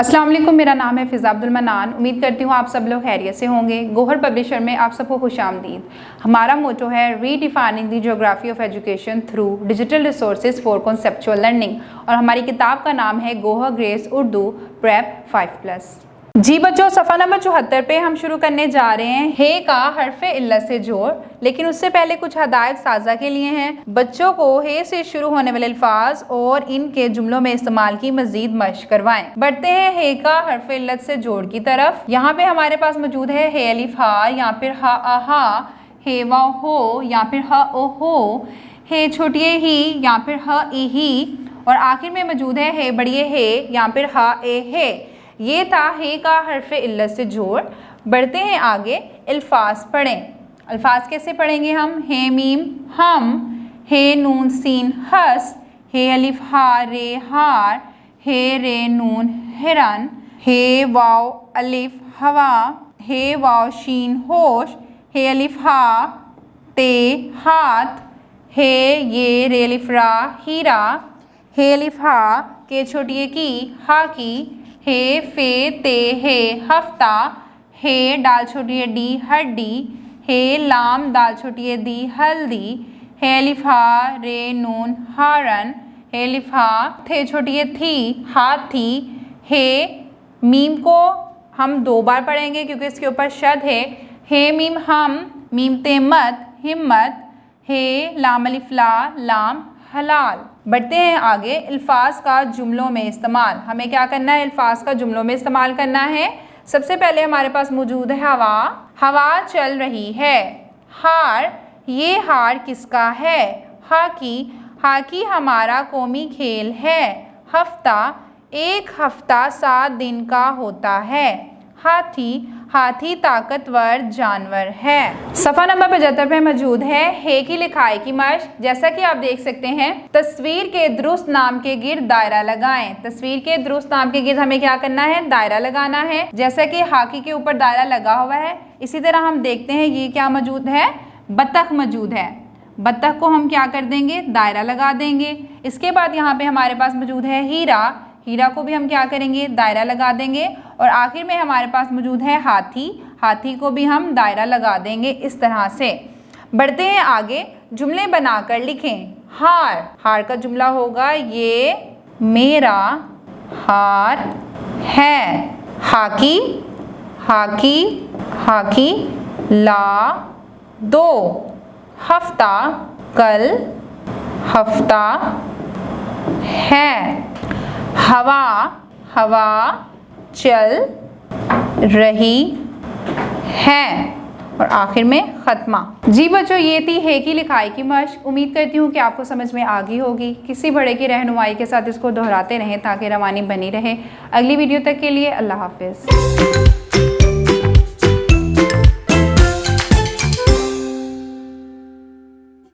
अस्सलाम वालेकुम, मेरा नाम है फ़िज़ा अब्दुल मन्नान। उम्मीद करती हूँ आप सब लोग खैरियत से होंगे। गौहर पब्लिशर में आप सबको खुशामदीद। हमारा मोटो है redefining the geography of education through digital resources for conceptual learning, और हमारी किताब का नाम है गोहर ग्रेस उर्दू प्रेप 5+। जी बच्चों, सफ़ा नंबर 74 पे हम शुरू करने जा रहे हैं हे का हर्फ इल्लत से जोड़। लेकिन उससे पहले कुछ हदायत साजा के लिए हैं। बच्चों को हे से शुरू होने वाले अल्फाज और इनके जुमलों में इस्तेमाल की मजीद मशक करवाएं। बढ़ते हैं हे का हर्फ इल्लत से जोड़ की तरफ। यहाँ पे हमारे पास मौजूद है हे अलिफ हा, यहाँ फिर हा आहा, हे वाव हो, यहाँ फिर ह ओ हो, हे छोटी ही, यहाँ फिर ह ई ही, और आखिर में मौजूद है हे बड़ी हे, यहाँ फिर हा ए हे। ये था हे का हर्फ इल्लत से जोड़। बढ़ते हैं आगे, अल्फाज पढ़ें। अल्फाज कैसे पढ़ेंगे हम? हे मीम हम, हे नून सीन हस, हे अलिफ हा रे हार, हे रे नून हिरन, हे वाव अलिफ हवा, हे वाव शीन होश, हे अलिफ हा ते हाथ, हे ये रे अलिफ रा हीरा, हे अलिफ हा के छोटी की हा की, हे फे ते हे हफ्ता, हे डाल छोटी डी हड्डी, हे लाम दाल छोटी दी हल्दी, हे अलिफ हा रे नून हारन, हे अलिफ हा थे छोटी थी हाथी। हे मीम को हम 2 बार पढ़ेंगे क्योंकि इसके ऊपर शद है। हे मीम हम, मीम ते मत हिम्मत, हे लाम अलिफ ला लाम हलाल। बढ़ते हैं आगे, अल्फाज का जुमलों में इस्तेमाल। हमें क्या करना है? अल्फाज का जुमलों में इस्तेमाल करना है। सबसे पहले हमारे पास मौजूद है हवा। हवा चल रही है। हार, ये हार किसका है? हॉकी, हॉकी हमारा कौमी खेल है। हफ्ता, एक हफ्ता 7 दिन का होता है। हाथी, हाथी ताकतवर जानवर है। सफ़ा नंबर 75 पे मौजूद है हे की लिखाई की मशक। जैसा कि आप देख सकते हैं, तस्वीर के दुरुस्त नाम के गिर्द दायरा लगाएं। तस्वीर के दुरुस्त नाम के गिर्द हमें क्या करना है? दायरा लगाना है। जैसा कि हाकी के ऊपर दायरा लगा हुआ है, इसी तरह हम देखते हैं ये क्या मौजूद है? बतख मौजूद है। बतख को हम क्या कर देंगे? दायरा लगा देंगे। इसके बाद यहाँ पे हमारे पास मौजूद है हीरा। हीरा को भी हम क्या करेंगे? दायरा लगा देंगे। और आखिर में हमारे पास मौजूद है हाथी। हाथी को भी हम दायरा लगा देंगे इस तरह से। बढ़ते हैं आगे, जुमले बनाकर लिखें। हार, हार का जुमला होगा ये मेरा हार है। हाकी, हाकी, हाकी ला दो। हफ्ता, कल हफ्ता है। हवा, हवा चल रही है। और आखिर में ख़त्मा। जी बच्चों, ये थी हे की लिखाई की मशक। उम्मीद करती हूँ कि आपको समझ में आ गई होगी। किसी बड़े की रहनुमाई के साथ इसको दोहराते रहें ताकि रवानी बनी रहे। अगली वीडियो तक के लिए अल्लाह हाफिज़।